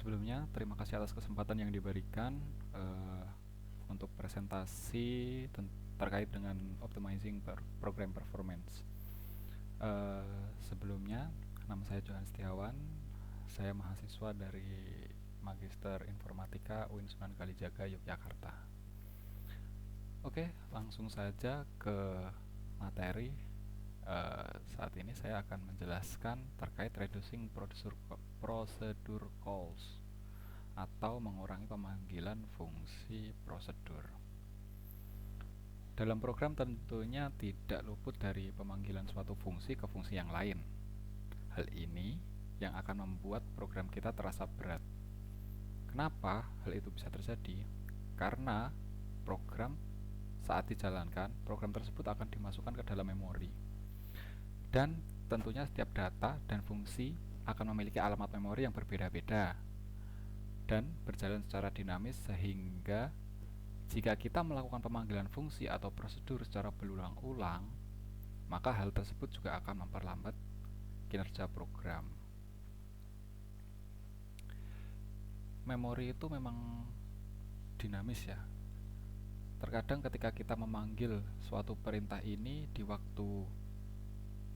Sebelumnya, terima kasih atas kesempatan yang diberikan untuk presentasi terkait dengan optimizing program performance. Sebelumnya, nama saya Johan Setiawan. Saya mahasiswa dari Magister Informatika UIN Sunan Kalijaga, Yogyakarta. Oke, langsung saja ke materi. Saat ini saya akan menjelaskan terkait reducing procedure calls atau mengurangi pemanggilan fungsi prosedur. Dalam program tentunya tidak luput dari pemanggilan suatu fungsi ke fungsi yang lain. Hal ini yang akan membuat program kita terasa berat. Kenapa hal itu bisa terjadi? Karena program saat dijalankan, program tersebut akan dimasukkan ke dalam memori. Dan tentunya setiap data dan fungsi akan memiliki alamat memori yang berbeda-beda dan berjalan secara dinamis, sehingga jika kita melakukan pemanggilan fungsi atau prosedur secara berulang-ulang, maka hal tersebut juga akan memperlambat kinerja program. Memori itu memang dinamis ya. Terkadang ketika kita memanggil suatu perintah ini di waktu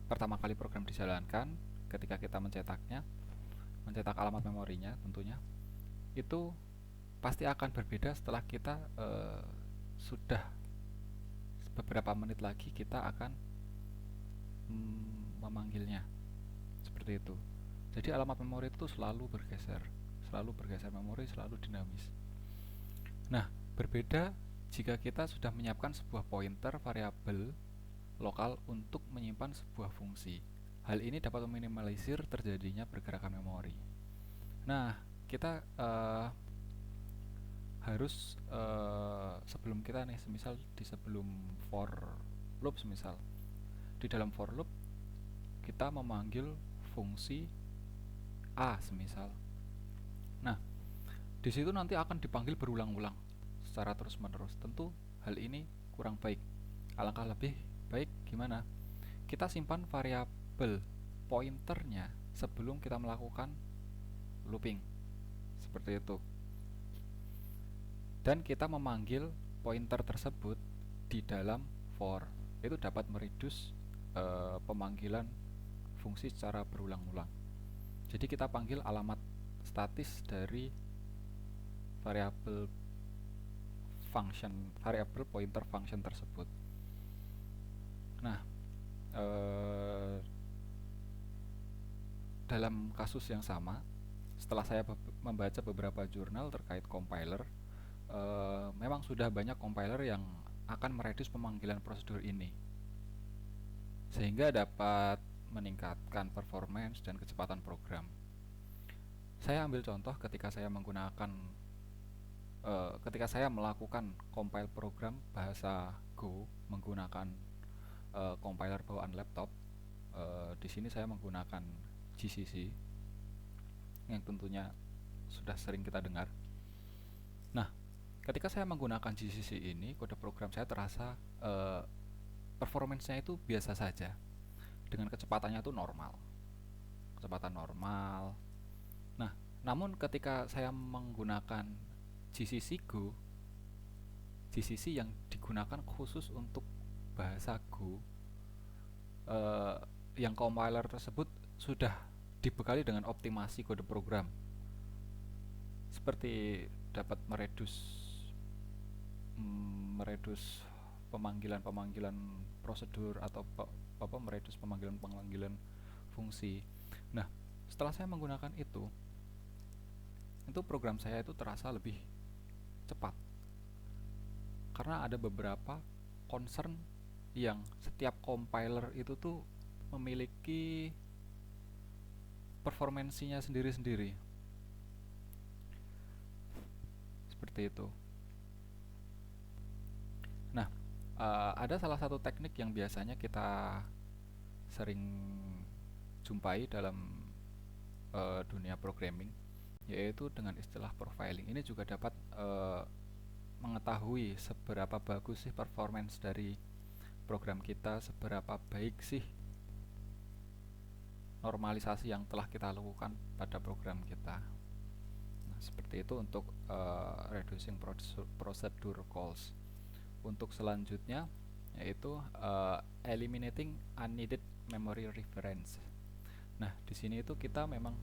pertama kali program dijalankan, ketika kita mencetak alamat memorinya tentunya, itu pasti akan berbeda setelah kita sudah beberapa menit lagi kita akan memanggilnya, seperti itu. Jadi alamat memori itu selalu bergeser memori selalu dinamis. Nah, berbeda jika kita sudah menyiapkan sebuah pointer variabel lokal untuk menyimpan sebuah fungsi. Hal ini dapat meminimalisir terjadinya pergerakan memori. Nah, kita harus sebelum kita nih, semisal di sebelum for loop, semisal di dalam for loop kita memanggil fungsi A semisal. Nah, di situ nanti akan dipanggil berulang-ulang secara terus-menerus. Tentu hal ini kurang baik. Alangkah lebih baik gimana? Kita simpan variabel pointernya sebelum kita melakukan looping. Seperti itu. Dan kita memanggil pointer tersebut di dalam for. Itu dapat mereduce pemanggilan fungsi secara berulang-ulang. Jadi kita panggil alamat statis dari variabel pointer function tersebut. Nah, dalam kasus yang sama, setelah saya membaca beberapa jurnal terkait compiler, memang sudah banyak compiler yang akan mereduce pemanggilan prosedur ini, sehingga dapat meningkatkan performance dan kecepatan program. Saya ambil contoh ketika saya melakukan compile program bahasa Go menggunakan compiler bawaan laptop. Di sini saya menggunakan GCC yang tentunya sudah sering kita dengar. Nah, ketika saya menggunakan GCC ini, kode program saya terasa performance-nya itu biasa saja, dengan kecepatannya itu kecepatan normal. Nah, namun ketika saya menggunakan GCC Go, GCC yang digunakan khusus untuk bahasa Go, yang compiler tersebut sudah dibekali dengan optimasi kode program, seperti dapat mereduce pemanggilan prosedur atau mereduce pemanggilan fungsi. Nah, setelah saya menggunakan itu program saya itu terasa lebih cepat, karena ada beberapa concern yang setiap compiler itu tuh memiliki performansinya sendiri-sendiri, seperti itu. Nah, ada salah satu teknik yang biasanya kita sering jumpai dalam dunia programming, yaitu dengan istilah profiling. Ini juga dapat mengetahui seberapa bagus sih performance dari program kita, seberapa baik sih normalisasi yang telah kita lakukan pada program kita. seperti itu untuk reducing procedure calls. Untuk selanjutnya yaitu eliminating unneeded memory reference. Nah, di sini itu kita memang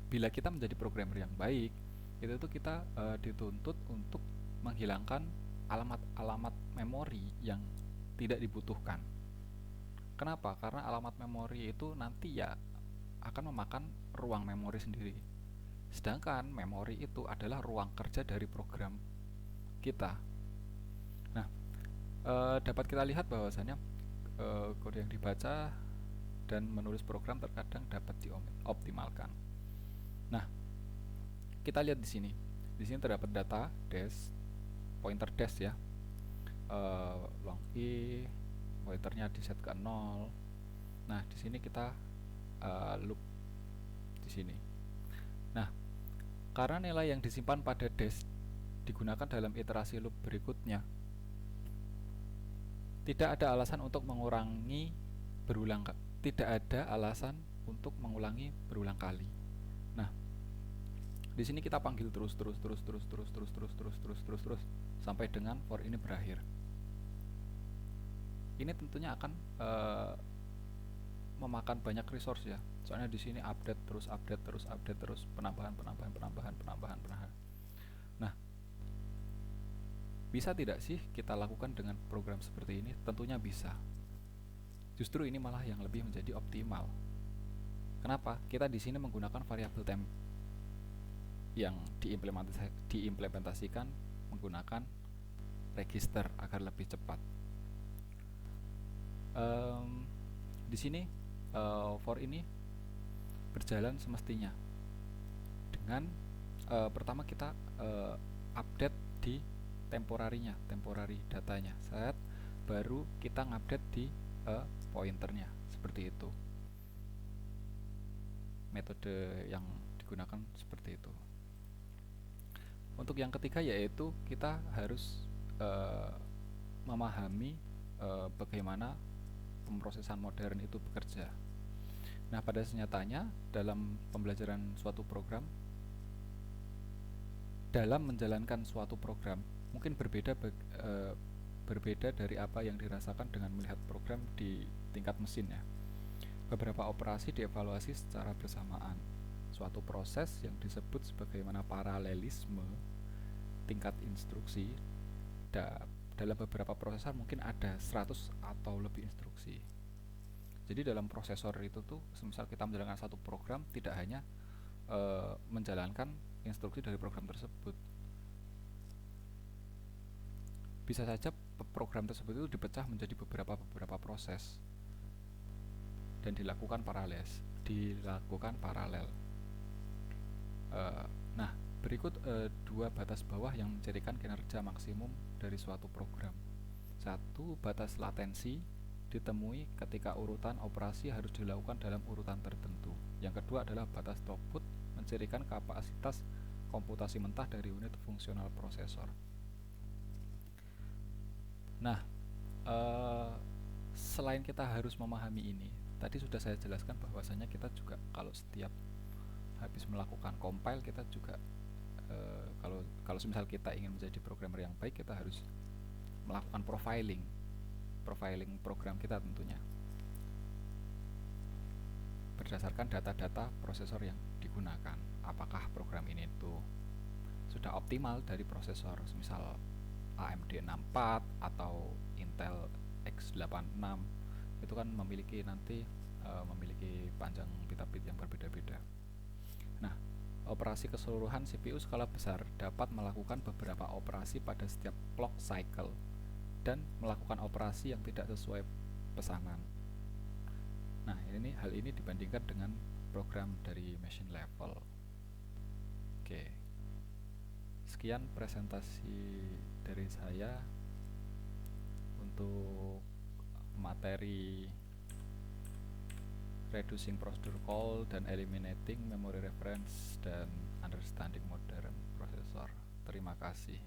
bila kita menjadi programmer yang baik, itu tuh kita dituntut untuk menghilangkan alamat-alamat memori yang tidak dibutuhkan. Kenapa? Karena alamat memori itu nanti ya akan memakan ruang memori sendiri. Sedangkan memori itu adalah ruang kerja dari program kita. Nah, dapat kita lihat bahwasannya kode yang dibaca dan menulis program terkadang dapat dioptimalkan. Nah, kita lihat di sini. Di sini terdapat data dash, pointer dash ya, long i, pointernya di set ke 0. Nah, di sini kita loop di sini. Nah, karena nilai yang disimpan pada dash digunakan dalam iterasi loop berikutnya, tidak ada alasan untuk mengulangi berulang kali. Nah, di sini kita panggil terus sampai dengan for ini berakhir. Ini tentunya akan memakan banyak resource ya. Soalnya di sini update terus, penambahan. Nah, bisa tidak sih kita lakukan dengan program seperti ini? Tentunya bisa. Justru ini malah yang lebih menjadi optimal. Kenapa? Kita di sini menggunakan variabel temp yang diimplementasikan menggunakan register agar lebih cepat. Di sini for ini berjalan semestinya dengan pertama kita update di temporary datanya, set baru kita ngupdate di pointernya, seperti itu. Metode yang digunakan seperti itu. Untuk yang ketiga yaitu kita harus memahami bagaimana pemrosesan modern itu bekerja. Nah, pada kenyataannya dalam pembelajaran suatu program, dalam menjalankan suatu program mungkin berbeda dari apa yang dirasakan dengan melihat program di tingkat mesin ya. Beberapa operasi dievaluasi secara bersamaan. Suatu proses yang disebut sebagaimana paralelisme tingkat instruksi, dalam beberapa prosesor mungkin ada 100 atau lebih instruksi. Jadi dalam prosesor itu tuh, semisal kita menjalankan satu program, tidak hanya menjalankan instruksi dari program tersebut. Bisa saja program tersebut itu dipecah menjadi beberapa proses dan dilakukan paralel. Nah, berikut dua batas bawah yang mencirikan kinerja maksimum dari suatu program. Satu, batas latensi ditemui ketika urutan operasi harus dilakukan dalam urutan tertentu. Yang kedua adalah batas throughput, mencirikan kapasitas komputasi mentah dari unit fungsional prosesor. Nah, selain kita harus memahami ini, tadi sudah saya jelaskan bahwasanya kita juga kalau setiap habis melakukan compile, kita juga kalau misal kita ingin menjadi programmer yang baik, kita harus melakukan profiling program kita tentunya berdasarkan data-data prosesor yang digunakan. Apakah program ini tuh sudah optimal dari prosesor, misal AMD 64 atau Intel x86, itu kan memiliki panjang bit yang berbeda-beda. Nah, operasi keseluruhan CPU skala besar dapat melakukan beberapa operasi pada setiap clock cycle dan melakukan operasi yang tidak sesuai pesanan. Nah, hal ini dibandingkan dengan program dari machine level. Oke. Sekian presentasi dari saya untuk materi reducing procedure call dan eliminating memory reference dan understanding modern processor. Terima kasih.